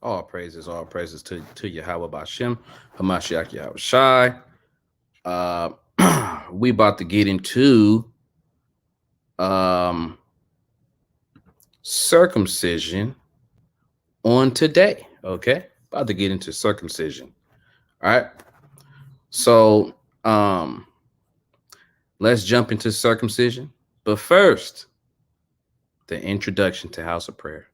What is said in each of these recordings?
all praises to Yahweh Bashem, Hamashiach Yahweh Shai. We about to get into um circumcision on today. Okay, about to get into circumcision. All right. So let's jump into circumcision. But first, the introduction to House of Prayer.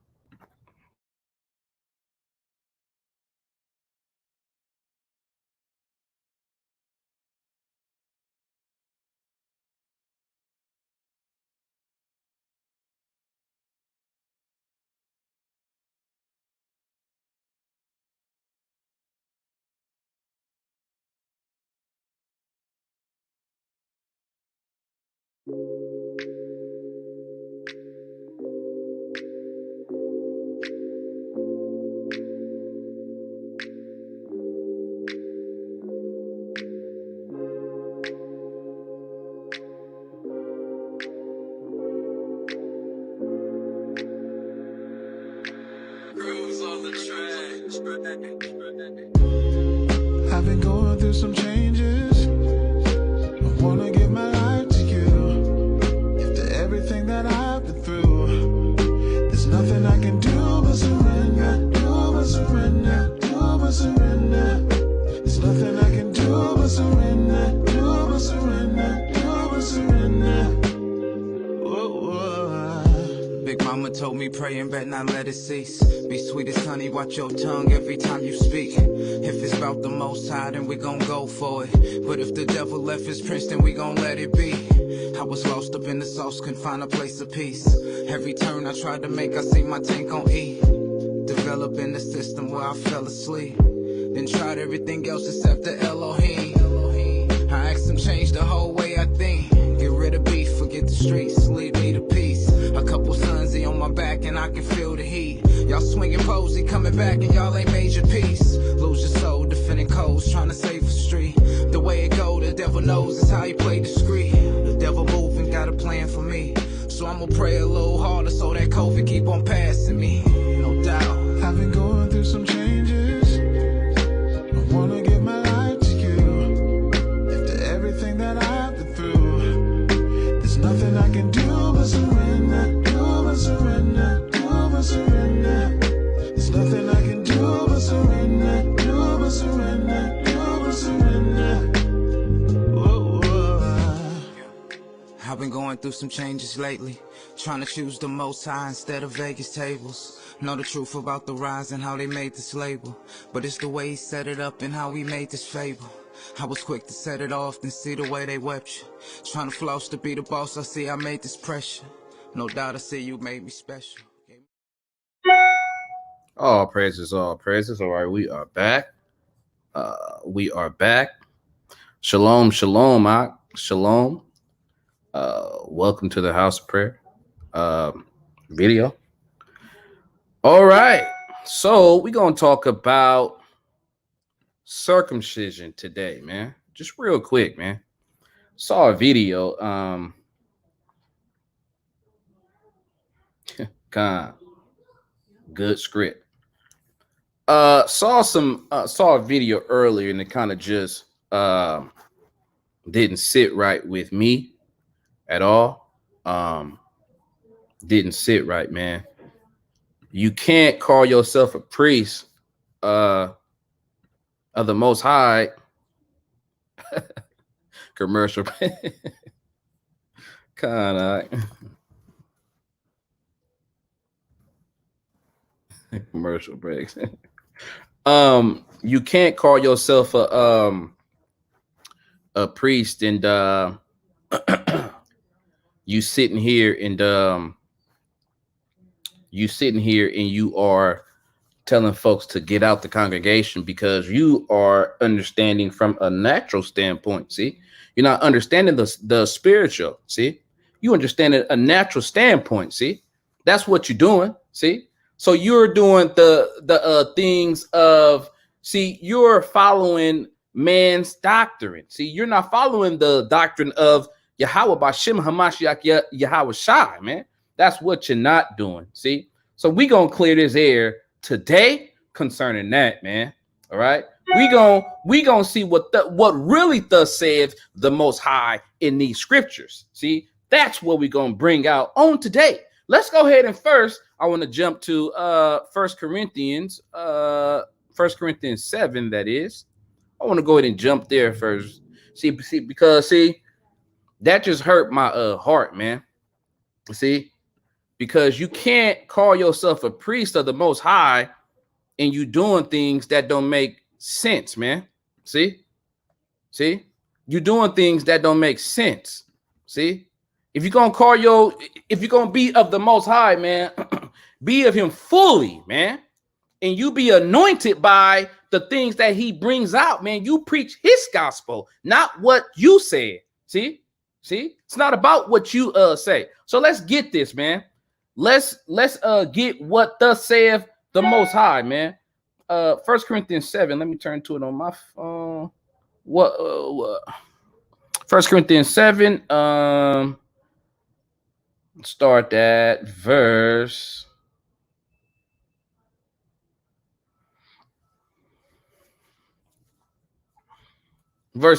I've been going through some changes. I wanna give my life to you. After everything that I've been through, there's nothing I can do but surrender. Do but surrender. Do but surrender. There's nothing I can do but surrender. Do but surrender. Do but surrender. Big mama told me pray and bet not let it cease. Be sweet as honey, watch your tongue every time you speak. If it's about the most high, then we gon' go for it. But if the devil left his prince, then we gon' let it be. I was lost up in the sauce, couldn't find a place of peace. Every turn I tried to make, I see my tank on E. Developing the system where I fell asleep. Then tried everything else except the Elohim. I asked him change the whole way I think. Get rid of beef, forget the streets, lead me to peace. A couple sons, he on my back and I can feel the heat. Y'all swinging posy, coming back and y'all ain't major peace. Lose your soul, defending codes, trying to save the street. The way it go, the devil knows it's how he play discreet. The devil moving, got a plan for me. So I'ma pray a little harder so that COVID keep on passing me. No doubt. I've been going through some changes. I wanna give my life to you. After everything that I've been through, there's nothing I can do but surrender. Do but surrender. Do but surrender. There's nothing I can do but surrender. Do but surrender. Do but surrender. I've been going through some changes lately, trying to choose the most high instead of Vegas tables. Know the truth about the rise and how they made this label, but it's the way he set it up and how he made this fable. I was quick to set it off, then see the way they wept you. Trying to floss to be the boss, I see I made this pressure. No doubt I see you made me special. All praises, all praises. All right, we are back. We are back. Shalom, shalom, shalom. Welcome to the House of Prayer video. All right, so we're gonna talk about circumcision today, man. Just real quick, man. Saw a video. Good script. Saw a video earlier and it kind of just didn't sit right with me at all. Didn't sit right, man. You can't call yourself a priest of the Most High. Commercial. Kind of. Commercial breaks. You can't call yourself a priest and you sitting here and you are telling folks to get out the congregation because you are understanding from a natural standpoint. See, you're not understanding the spiritual. See, you understand a natural standpoint. See, that's what you're doing. See, so you're doing the things of, see, you're following man's doctrine. See, you're not following the doctrine of Yahweh Bashem Hamashiach Yahweh Shai, man. That's what you're not doing. See, so we gonna clear this air today concerning that, man. All right. We gonna see what really thus saith the Most High in these scriptures. See, that's what we're gonna bring out on today. Let's go ahead and first I want to jump to 1 Corinthians 7, that is. I want to go ahead and jump there first. See, because that just hurt my heart, man. See, because you can't call yourself a priest of the Most High and you doing things that don't make sense, man. See, you doing things that don't make sense. See, if you're gonna be of the Most High, man, be of Him fully, man, and you be anointed by the things that He brings out, man. You preach His gospel, not what you said. See, it's not about what you say. So let's get this, man. Let's get what thus saith the Most High, man. 1 Corinthians 7. Let me turn to it on my phone. What 1 Corinthians 7. Start at verse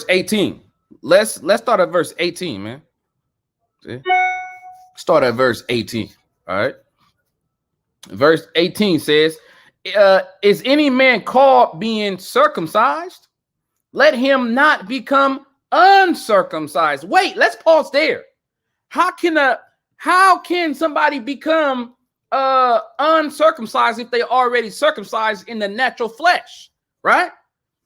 18. Let's start at verse 18, man. See? Start at verse 18. All right. Verse 18 says, is any man called being circumcised? Let him not become uncircumcised. Wait, let's pause there. How can somebody become uncircumcised if they already circumcised in the natural flesh? Right?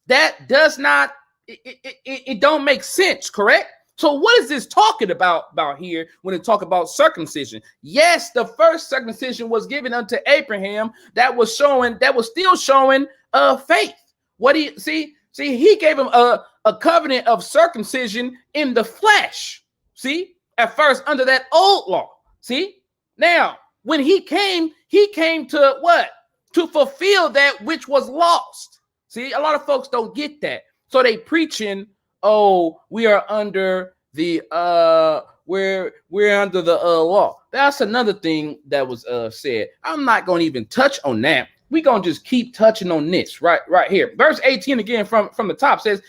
That does not, it don't make sense, correct? So what is this talking about here when it talk about circumcision? Yes, the first circumcision was given unto Abraham. That was still showing faith. What do you see? He gave him a covenant of circumcision in the flesh. See, at first under that old law. See, now when he came to what? To fulfill that which was lost. See, a lot of folks don't get that. So they preaching, oh, we are under the we're under the law. That's another thing that was said. I'm not going to even touch on that. We're going to just keep touching on this right here. Verse 18 again from the top says,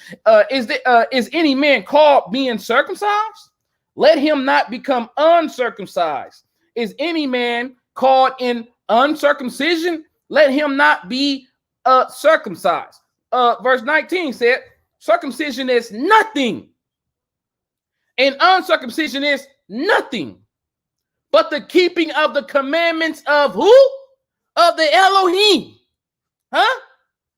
is any man called being circumcised? Let him not become uncircumcised. Is any man called in uncircumcision? Let him not be circumcised. Verse 19 said, circumcision is nothing, and uncircumcision is nothing, but the keeping of the commandments of who? Of the Elohim. Huh?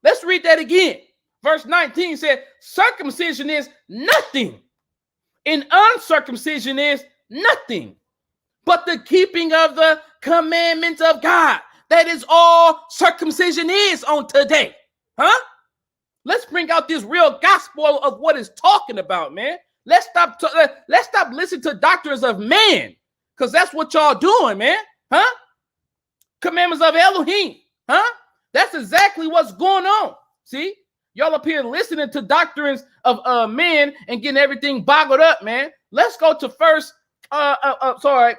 Let's read that again. Verse 19 said, circumcision is nothing, and uncircumcision is nothing, but the keeping of the commandments of God. That is all circumcision is on today. Huh? Let's bring out this real gospel of what it's talking about, man. Let's stop listening to doctrines of man, because that's what y'all doing, man. Huh? Commandments of Elohim. Huh? That's exactly what's going on. See? Y'all up here listening to doctrines of men and getting everything boggled up, man. Let's go to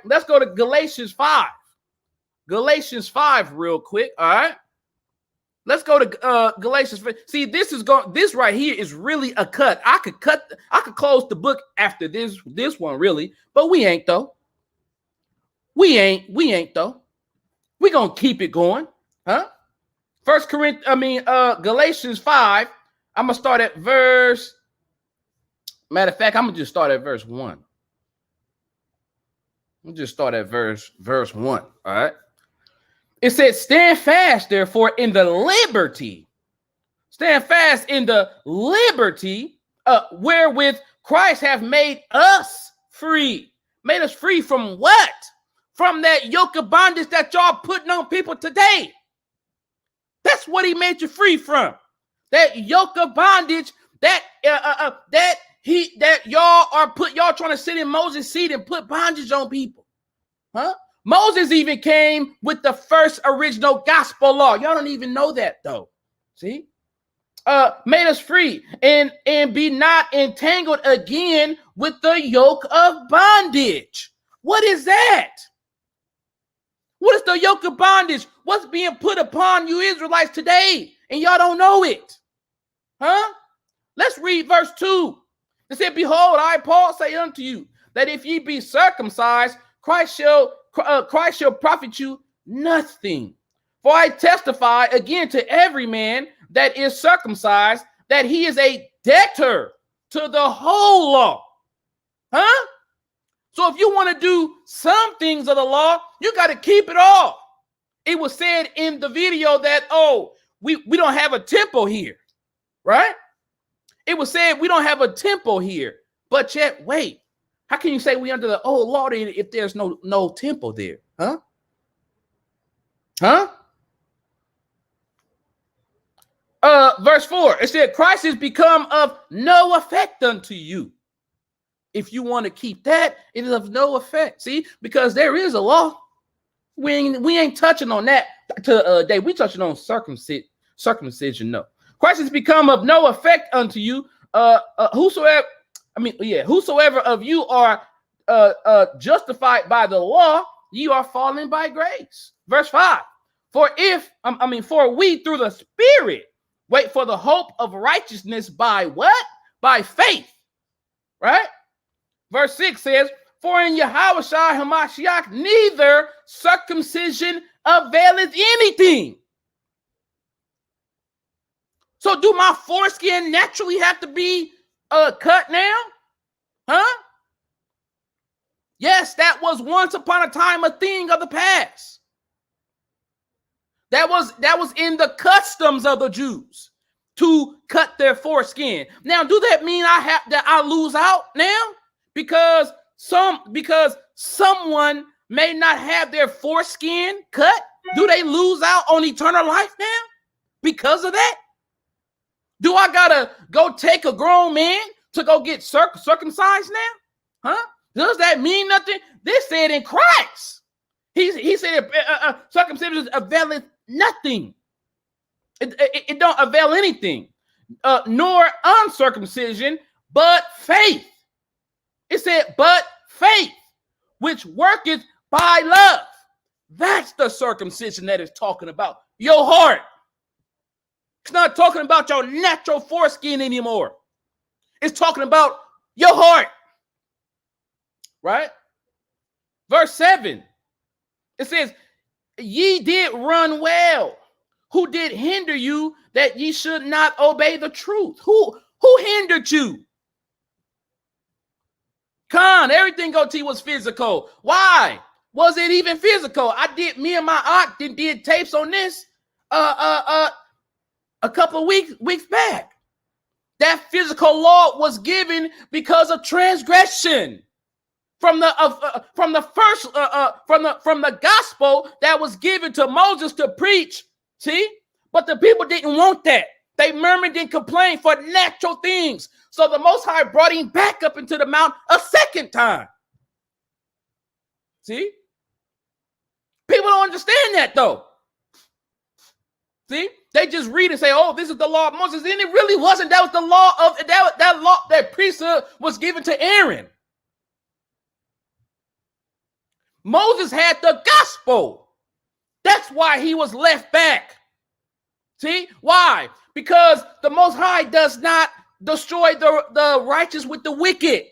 let's go to Galatians 5. Galatians 5 real quick, all right? Let's go to Galatians. See, this right here is really a cut. I could close the book after this one, really, but we ain't though. We ain't though. We gonna keep it going, huh? Galatians 5. I'm gonna start at verse. Matter of fact, I'm gonna just start at verse 1. We'll just start at verse 1. All right. It says, stand fast, therefore, in the liberty. Stand fast in the liberty wherewith Christ hath made us free. Made us free from what? From that yoke of bondage that y'all putting on people today. That's what he made you free from. That yoke of bondage that y'all trying to sit in Moses' seat and put bondage on people. Huh? Moses even came with the first original gospel law. Y'all don't even know that though. See? Made us free and be not entangled again with the yoke of bondage. What is that? What is the yoke of bondage? What's being put upon you Israelites today? And y'all don't know it. Huh? Let's read verse 2. It said, behold, I, Paul, say unto you, that if ye be circumcised, Christ shall profit you nothing. For I testify again to every man that is circumcised, that he is a debtor to the whole law. Huh? So if you want to do some things of the law, you got to keep it all. It was said in the video that, oh, we don't have a temple here, right? It was said we don't have a temple here. But yet, wait, how can you say we under the old law if there's no temple there? Huh? Huh? Verse 4, it said, Christ is become of no effect unto you. If you want to keep that, it is of no effect. See, because there is a law. We ain't touching on that today. We touching on circumcision. No, Christ has become of no effect unto you. Whosoever of you are justified by the law, you are fallen by grace. Verse 5. For we through the Spirit wait for the hope of righteousness by what? By faith. Right? Verse 6 says, for in Yahushua Hamashiach neither circumcision availeth anything. So do my foreskin naturally have to be cut now? Huh? Yes, that was once upon a time a thing of the past. That was in the customs of the Jews to cut their foreskin. Now, do that mean I lose out now? Because someone may not have their foreskin cut? Do they lose out on eternal life now because of that? Do I gotta go take a grown man to go get circumcised now? Huh? Does that mean nothing? This said in Christ. He said circumcision availeth nothing. It don't avail anything, nor uncircumcision, but faith. It said, but faith, which worketh by love. That's the circumcision that is talking about. Your heart. It's not talking about your natural foreskin anymore. It's talking about your heart. Right? Verse 7. It says, ye did run well. Who did hinder you that ye should not obey the truth? Who hindered you? Everything OT was physical. Why was it even physical? Me and my aunt did tapes on this a couple of weeks back. That physical law was given because of transgression from the gospel that was given to Moses to preach. See, but the people didn't want that. They murmured and complained for natural things. So the Most High brought him back up into the mount a second time. See? People don't understand that though. See? They just read and say, oh, this is the law of Moses. And it really wasn't. That was the law of that law, that priesthood was given to Aaron. Moses had the gospel. That's why he was left back. See? Why? Because the Most High does not destroy the righteous with the wicked.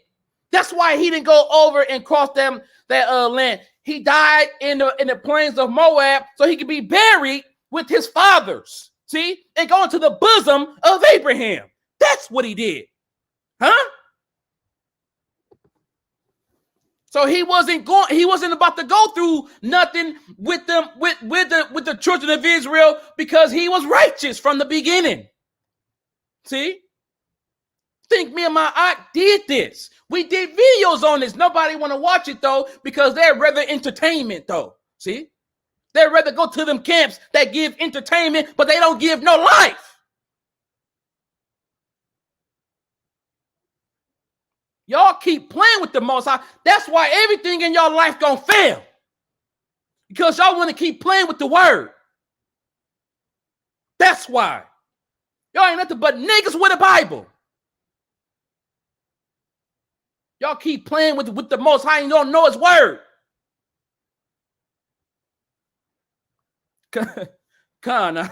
That's why he didn't go over and cross that land. He died in the plains of Moab so he could be buried with his fathers. See? And go into the bosom of Abraham. That's what he did. Huh? So he wasn't about to go through nothing with them with the children of Israel because he was righteous from the beginning. See? Think me and my aunt did this. We did videos on this. Nobody want to watch it though because they're rather entertainment though. See? They'd rather go to them camps that give entertainment, but they don't give no life. Y'all keep playing with the Most High. That's why everything in your life gonna fail. Because y'all want to keep playing with the word. That's why. Y'all ain't nothing but niggas with a Bible. Y'all keep playing with the Most High and you don't know his word. Con,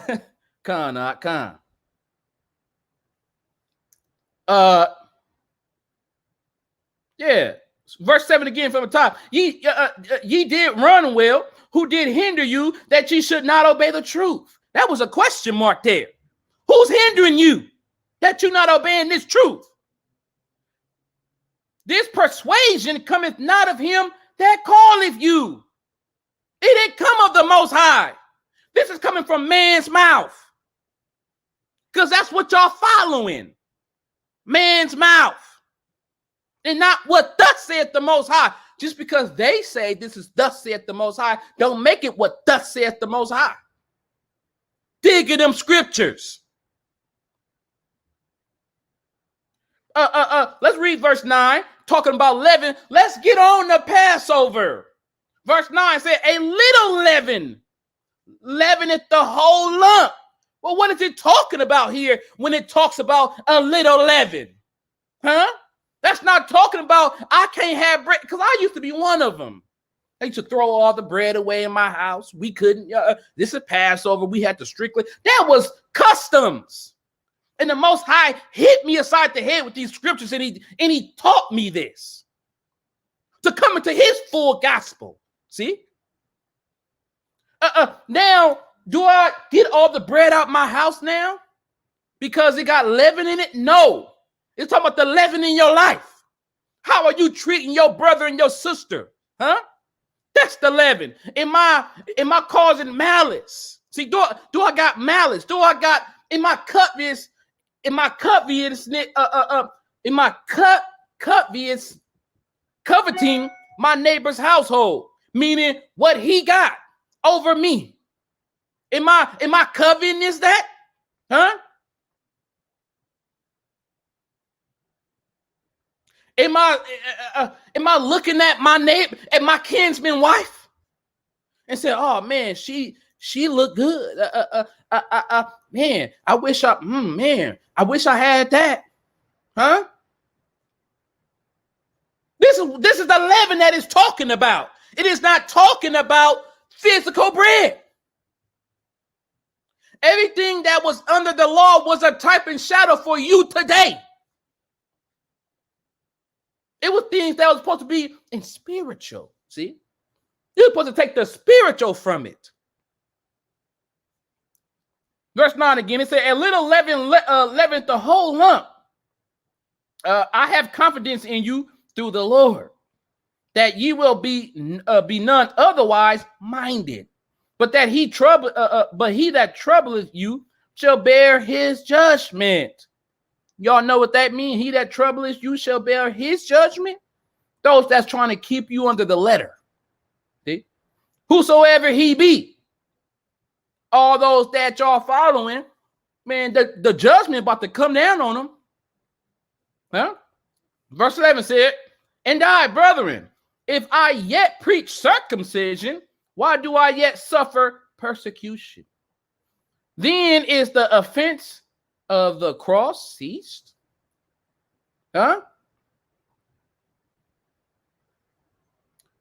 con. Yeah. Verse 7 again from the top. Ye did run well, who did hinder you that ye should not obey the truth. That was a question mark there. Who's hindering you that you're not obeying this truth? This persuasion cometh not of him that calleth you. It didn't come of the Most High. This is coming from man's mouth. Because that's what y'all following. Man's mouth. And not what thus saith the Most High. Just because they say this is thus saith the Most High, don't make it what thus saith the Most High. Dig in them scriptures. Let's read verse 9. Talking about leaven. Let's get on the Passover. Verse 9 said, a little leaven leaveneth the whole lump. Well, what is it talking about here when it talks about a little leaven? Huh? That's not talking about I can't have bread, because I used to be one of them. I used to throw all the bread away in my house. We couldn't. This is Passover. We had to strictly. That was customs. And the Most High hit me aside the head with these scriptures, and he taught me this to come into his full gospel. See? Now, do I get all the bread out my house now because it got leaven in it? No. It's talking about the leaven in your life. How are you treating your brother and your sister? Huh? That's the leaven. Am I causing malice? See, do I got malice? Do I got in my covetous coveting my neighbor's household, meaning what he got over me? Am I coveting this that? Huh? Am I looking at my neighbor, at my kinsman wife, and say, "Oh man, she looked good. Man, I wish I had that." Huh? This is the leaven that is talking about. It is not talking about physical bread. Everything that was under the law was a type and shadow for you today. It was things that was supposed to be in spiritual. See? You're supposed to take the spiritual from it. Verse 9 again, it said, a little leaven leaveneth the whole lump. I have confidence in you through the Lord, that ye will be none otherwise minded, but he that troubleth you shall bear his judgment. Y'all know what that means? He that troubleth you shall bear his judgment. Those that's trying to keep you under the letter. See? Whosoever he be. All those that y'all following, man, the judgment about to come down on them. Huh? Verse 11 said, and I, brethren, if I yet preach circumcision, why do I yet suffer persecution? Then is the offense of the cross ceased? Huh?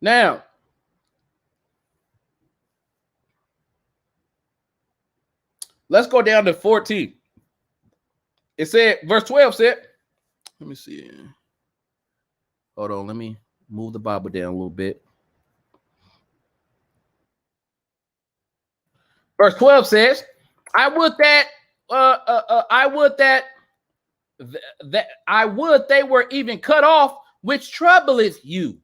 Now, let's go down to 14. It said, verse 12 said, let me see. Hold on, let me move the Bible down a little bit. Verse 12 says, I would they were even cut off, which troubleth you.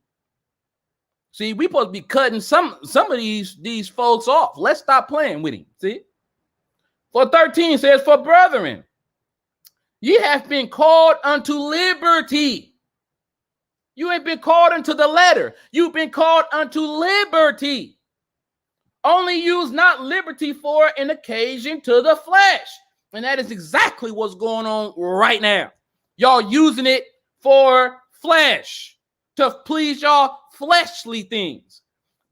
See, we supposed to be cutting some of these folks off. Let's stop playing with him. See? For 13 says, for brethren, ye have been called unto liberty. You ain't been called unto the letter. You've been called unto liberty. Only use not liberty for an occasion to the flesh. And that is exactly what's going on right now. Y'all using it for flesh, to please y'all fleshly things.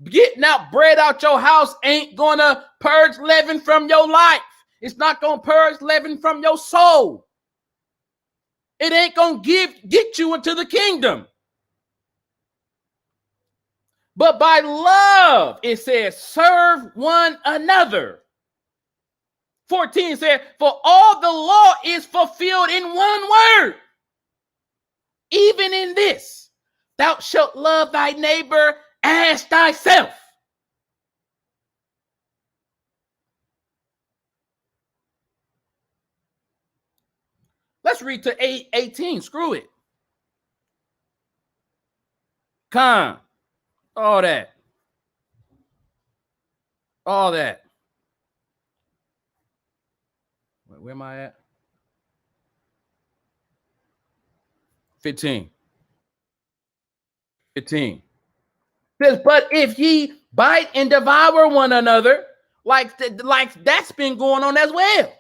Getting out bread out your house ain't gonna purge leaven from your life. It's not gonna purge leaven from your soul. It ain't gonna get you into the kingdom. But by love, it says, serve one another. 14 said, for all the law is fulfilled in one word. Even in this, thou shalt love thy neighbor as thyself. Let's read to 18. Screw it. Con. All that. All that. Where am I at? 15. 15. Says, but if ye bite and devour one another, like that's been going on as well.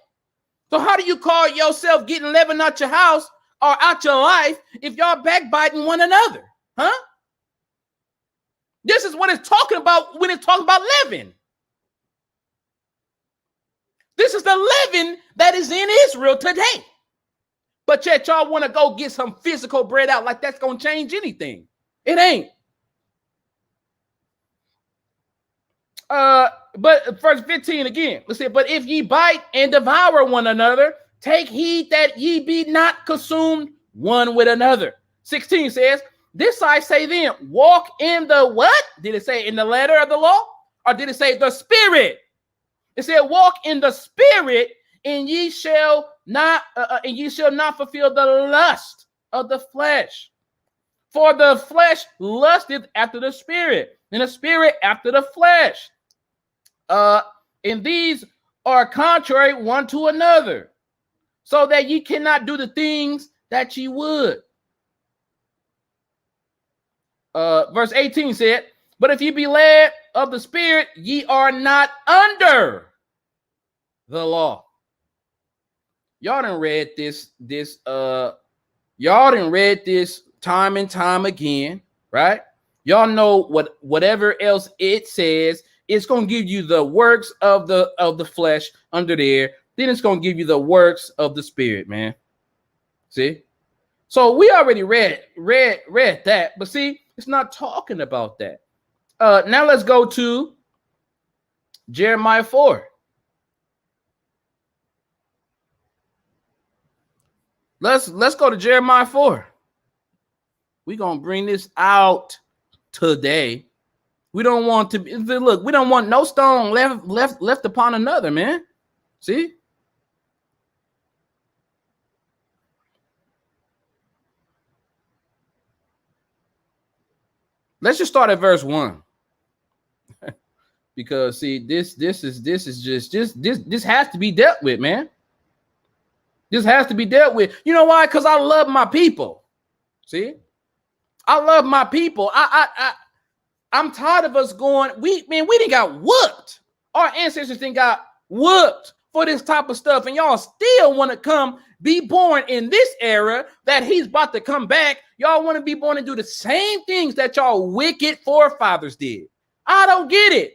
So how do you call yourself getting leaven out your house or out your life if y'all backbiting one another? Huh? This is what it's talking about when it's talking about leaven. This is the leaven that is in Israel today. But yet y'all want to go get some physical bread out like that's going to change anything. It ain't. But verse 15 again, let's see. But if ye bite and devour one another, take heed that ye be not consumed one with another. 16 says, this I say then, walk in the what? Did it say in the letter of the law? Or did it say the spirit? It said, walk in the spirit, and ye shall not fulfill the lust of the flesh. For the flesh lusteth after the spirit, and the spirit after the flesh. And these are contrary one to another, so that ye cannot do the things that ye would. Verse 18 said, but if ye be led of the spirit, ye are not under the law. Y'all done read this time and time again, right? Y'all know whatever else it says, it's going to give you the works of the flesh under there. Then it's going to give you the works of the spirit, man. See? So we already read that, but see, it's not talking about that. Now let's go to Jeremiah 4. Let's go to Jeremiah 4. We're going to bring this out today. We don't want to look, we don't want no stone left upon another, man. See? Let's just start at verse 1. Because see, this has to be dealt with, man. This has to be dealt with. You know why? Because I love my people. See? I love my people. I'm tired of us going, we didn't got whooped. Our ancestors didn't got whooped for this type of stuff. And y'all still want to come be born in this era that he's about to come back. Y'all want to be born and do the same things that y'all wicked forefathers did. I don't get it.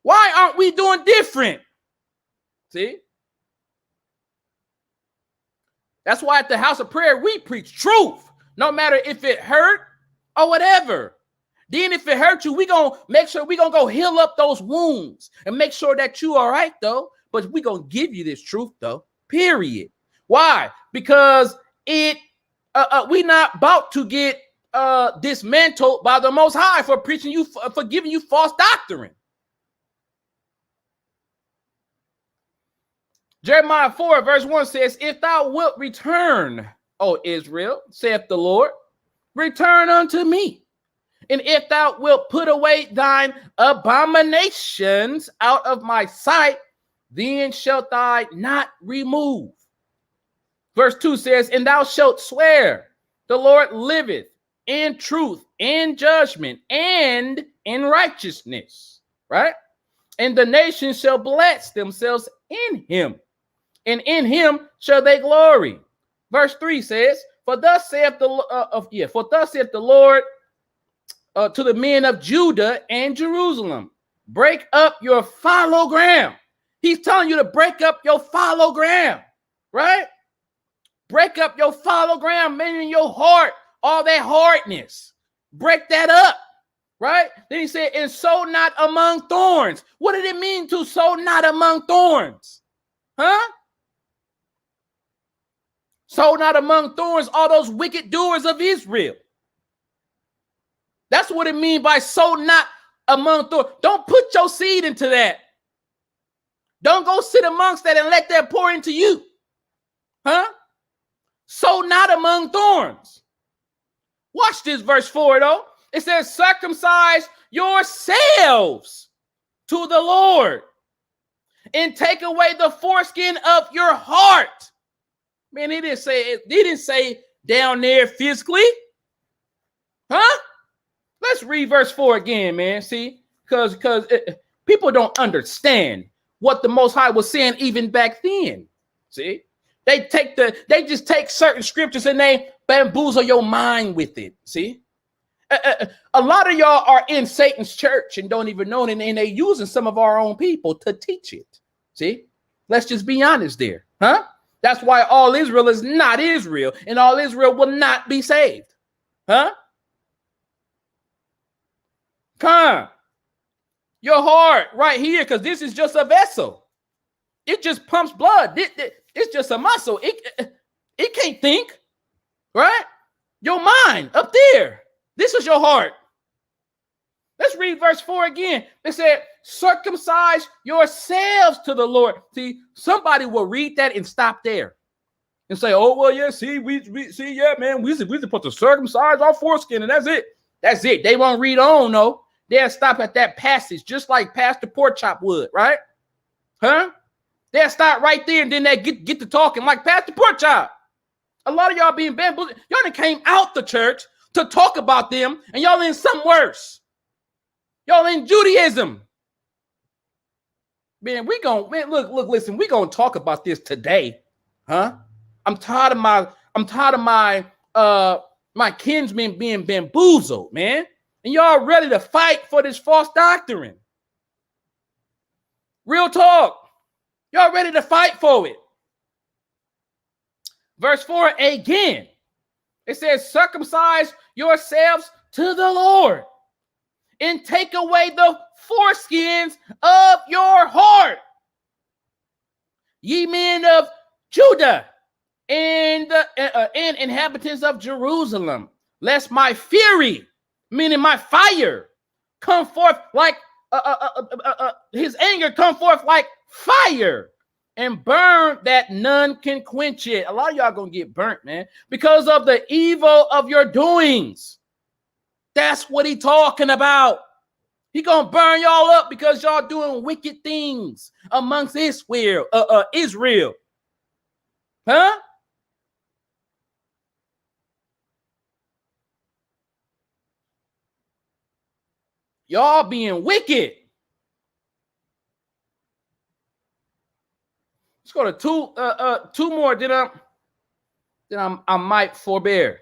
Why aren't we doing different? See? That's why at the house of prayer, we preach truth. No matter if it hurt or whatever. Then if it hurt you, we going to make sure we going to go heal up those wounds and make sure that you all right, though. But we going to give you this truth, though, period. Why? Because we not about to get dismantled by the Most High for preaching you, for giving you false doctrine. Jeremiah 4 verse 1 says, if thou wilt return, O Israel, saith the Lord, return unto me. And if thou wilt put away thine abominations out of my sight, then shalt thou not remove. Verse 2 says, and thou shalt swear, the Lord liveth in truth, in judgment, and in righteousness. Right? And the nations shall bless themselves in him, and in him shall they glory. Verse 3 says, for thus saith the Lord to the men of Judah and Jerusalem, break up your fallow ground. He's telling you to break up your fallow ground, right? Break up your fallow ground, meaning your heart, all that hardness. Break that up. Right? Then he said, and sow not among thorns. What did it mean to sow not among thorns? Huh? Sow not among thorns, all those wicked doers of Israel. That's what it means by sow not among thorns. Don't put your seed into that. Don't go sit amongst that and let that pour into you. Huh? Sow not among thorns. Watch this verse 4 though. It says, circumcise yourselves to the Lord and take away the foreskin of your heart. Man, he didn't say down there physically. Huh? Let's read verse 4 again, man. See, because people don't understand what the Most High was saying even back then. See, they just take certain scriptures and they bamboozle your mind with it. See, a lot of y'all are in Satan's church and don't even know it, and they're using some of our own people to teach it. See, let's just be honest there, huh? That's why all Israel is not Israel, and all Israel will not be saved, huh? Come, your heart right here, because this is just a vessel. It just pumps blood. It's just a muscle. It can't think, right? Your mind up there. This is your heart. Let's read verse 4 again. It said, circumcise yourselves to the Lord. See, somebody will read that and stop there and say, oh, well, yeah, see, we see, yeah, man, we supposed to circumcise our foreskin, and that's it. That's it. They won't read on, no. They'll stop at that passage, just like Pastor Porkchop would, right? Huh? They'll stop right there, and then they get to talking like Pastor Porkchop. A lot of y'all being bamboozled. Y'all done came out the church to talk about them, and y'all in something worse. Y'all in Judaism. Man, listen, we gonna talk about this today, huh? I'm tired of my kinsmen being bamboozled, man. And y'all ready to fight for this false doctrine. Real talk. Y'all ready to fight for it. Verse 4 again. It says, circumcise yourselves to the Lord and take away the foreskins of your heart, ye men of Judah and inhabitants of Jerusalem, lest my fury, meaning my fire, come forth like his anger come forth like fire and burn that none can quench it. A lot of y'all gonna get burnt, man, because of the evil of your doings. That's what he talking about. He gonna burn y'all up because y'all doing wicked things amongst Israel. Huh? Y'all being wicked. Let's go to two more. Then I might forbear.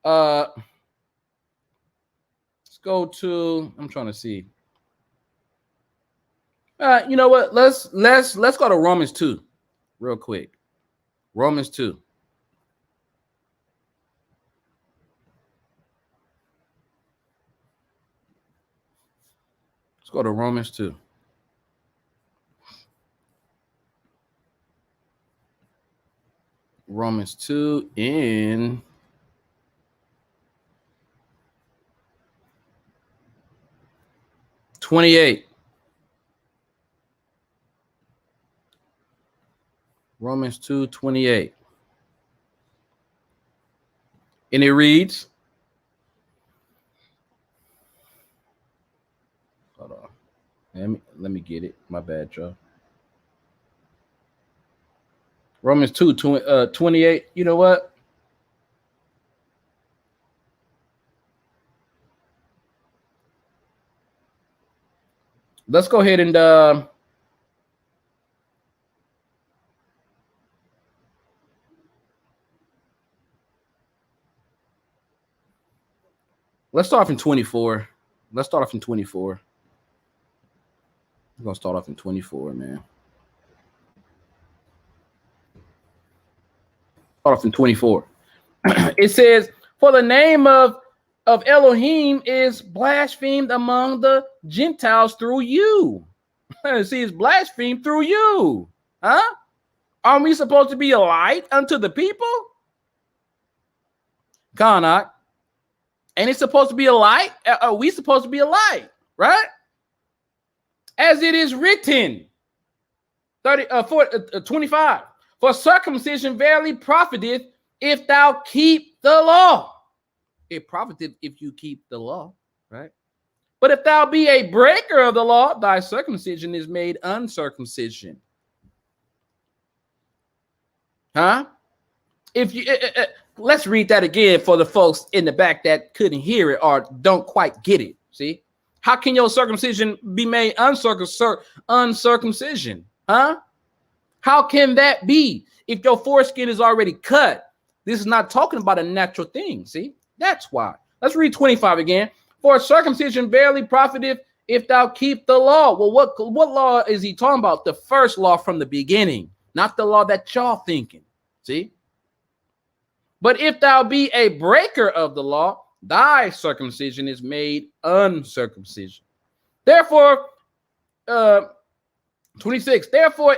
Let's go to. I'm trying to see. You know what? Let's go to Romans 2 real quick. Romans 2. Let's go to Romans 2. Romans 2 in 28. Romans 2:28. And it reads, hold on. Let me get it. My bad, y'all. Romans 2:28. You know what? Let's go ahead and Let's start off in 24. Let's start off in 24. We're gonna start off in 24, man. Start off in 24. It says, "For the name of Elohim is blasphemed among the Gentiles through you." See, it's blasphemed through you, huh? Aren't we supposed to be a light unto the people? Kanak. Ain't it supposed to be a light? Are we supposed to be a light, right? As it is written, 25. "For circumcision verily profiteth if thou keep the law." It profiteth if you keep the law, right? "But if thou be a breaker of the law, thy circumcision is made uncircumcision." Huh? If you let's read that again for the folks in the back that couldn't hear it or don't quite get it. See, how can your circumcision be made uncircumcision? Huh? How can that be if your foreskin is already cut? This is not talking about a natural thing. See, that's why. Let's read 25 again. "For circumcision verily profiteth if thou keep the law." Well, what law is he talking about? The first law from the beginning, not the law that y'all thinking. See? "But if thou be a breaker of the law, thy circumcision is made uncircumcision." Therefore, 26. "Therefore,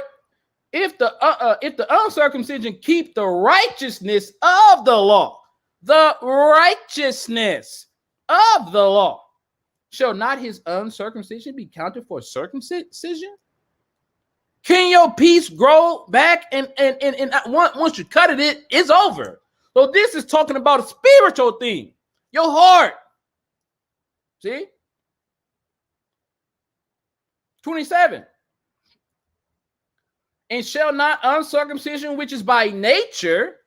if the uncircumcision keep the righteousness of the law, the righteousness of the law, shall not his uncircumcision be counted for circumcision?" Can your piece grow back and once you cut it, it's over. So this is talking about a spiritual thing, your heart. See? 27. "And shall not uncircumcision, which is by nature,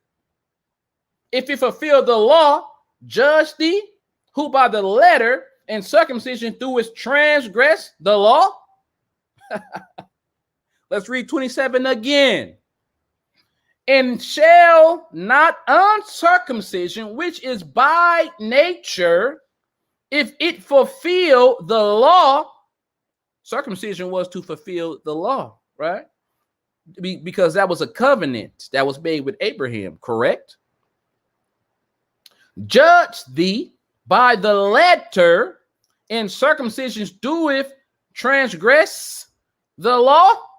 if it fulfill the law, judge thee, who by the letter and circumcision through its transgress the law?" Let's read 27 again. "And shall not uncircumcision, which is by nature, if it fulfill the law," circumcision was to fulfill the law, right? Because that was a covenant that was made with Abraham, correct? "Judge thee by the letter, and circumcision doeth transgress the law."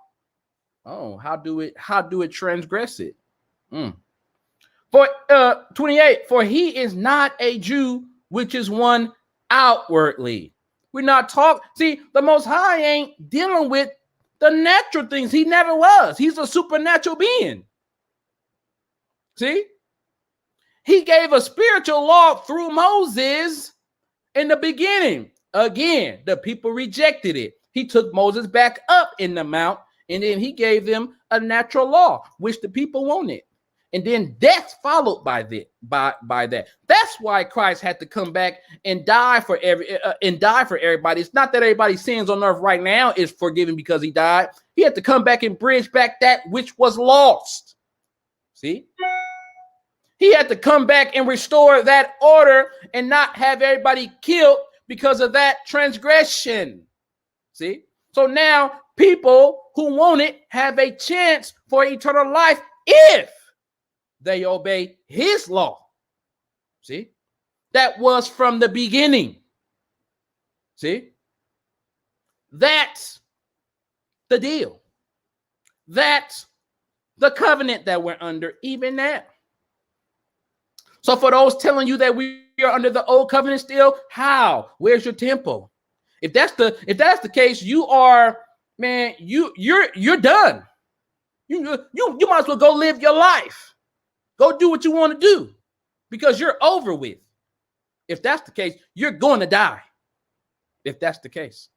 Oh, how do it transgress it? For 28, "For he is not a Jew, which is one outwardly." We're not talking. See, the Most High ain't dealing with the natural things. He never was. He's a supernatural being. See, he gave a spiritual law through Moses in the beginning. Again, the people rejected it. He took Moses back up in the mount, and then he gave them a natural law, which the people wanted. And then death followed by that. That's why Christ had to come back and die for everybody. It's not that everybody's sins on earth right now is forgiven because he died. He had to come back and bridge back that which was lost. See? He had to come back and restore that order and not have everybody killed because of that transgression. See? So now people who want it have a chance for eternal life if they obey his law. See? That was from the beginning. See? That's the deal. That's the covenant that we're under even now. So for those telling you that we are under the old covenant still, how? Where's your temple? If that's the case, you are, man, you're done. You might as well go live your life. Go do what you want to do because you're over with. If that's the case, you're going to die. If that's the case.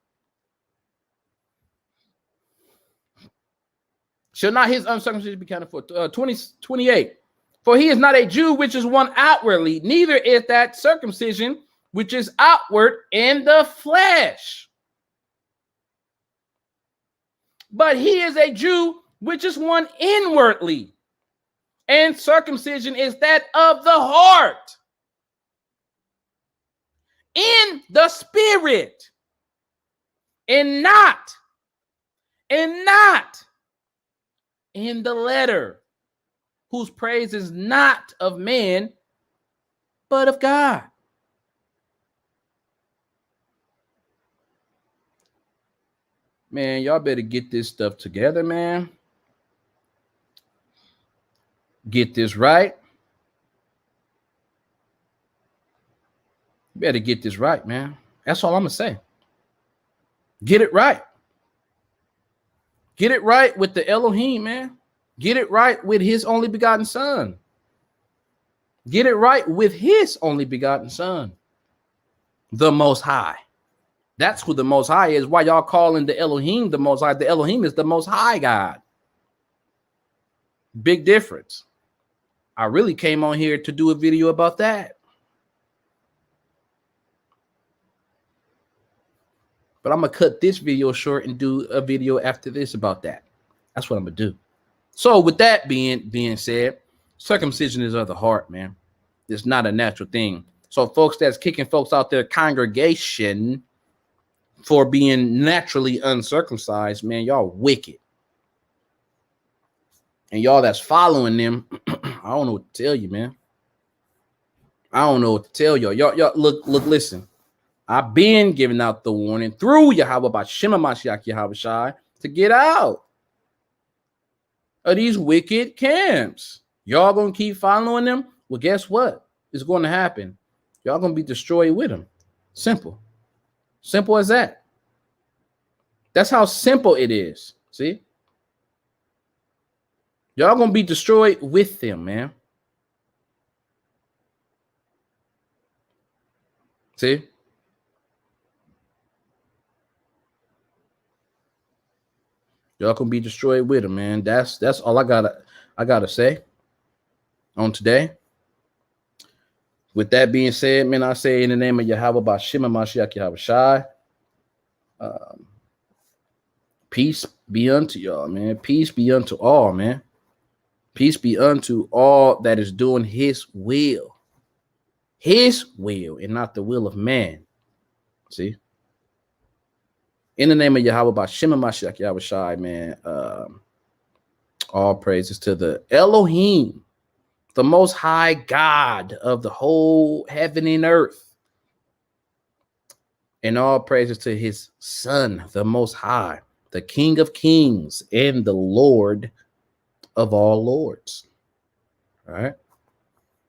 Shall not his uncircumcision be counted for? 28. "For he is not a Jew, which is one outwardly, neither is that circumcision, which is outward in the flesh. But he is a Jew, which is one inwardly. And circumcision is that of the heart, in the spirit, and not in the letter, whose praise is not of man, but of God. Man, y'all better get this stuff together, man. Get this right. You better get this right, man. That's all I'm going to say. Get it right. Get it right with the Elohim, man. Get it right with his only begotten son. Get it right with his only begotten son, the Most High. That's who the Most High is. Why y'all calling the Elohim the Most High? The Elohim is the Most High God. Big difference. I really came on here to do a video about that. But I'm going to cut this video short and do a video after this about that. That's what I'm going to do. So with that being said, circumcision is of the heart, man. It's not a natural thing. So folks that's kicking folks out their congregation for being naturally uncircumcised, man, y'all wicked. And y'all that's following them, I don't know what to tell you, man. I don't know what to tell y'all. Y'all look, listen. I've been giving out the warning through Yahweh by Shema Mashiach Yahweh Shai to get out of these wicked camps. Y'all gonna keep following them? Well, guess what? It's going to happen. Y'all gonna be destroyed with them. Simple. Simple as that. That's how simple it is. See? Y'all gonna be destroyed with them, man. See? Y'all gonna be destroyed with them, man. That's all I gotta say on today. With that being said, man, I say in the name of Yahweh by Shema Mashiach Yahweh Shai, peace be unto y'all, man. Peace be unto all, man. Peace be unto all that is doing his will. His will and not the will of man. See? In the name of Yahweh by Shema Mashiach Yahweh Shai, man. All praises to the Elohim, the Most High God of the whole heaven and earth. And all praises to his Son, the Most High, the King of Kings and the Lord of all lords. All right.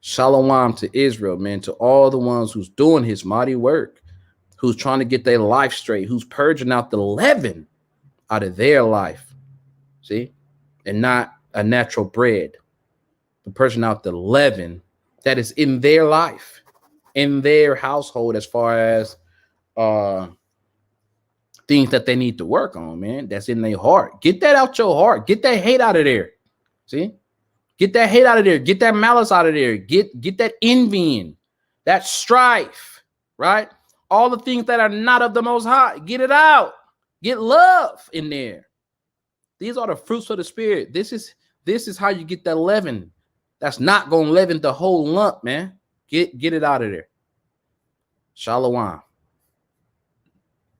Shalom to Israel, man, to all the ones who's doing his mighty work, who's trying to get their life straight, who's purging out the leaven out of their life. See? And not a natural bread. The purging out the leaven that is in their life, in their household, as far as things that they need to work on, man. That's in their heart. Get that out your heart. Get that hate out of there. See? Get that hate out of there. Get that malice out of there. Get that envying, that strife, right? All the things that are not of the Most High. Get it out. Get love in there. These are the fruits of the Spirit. This is how you get that leaven. That's not going to leaven the whole lump, man. Get it out of there. Shalom.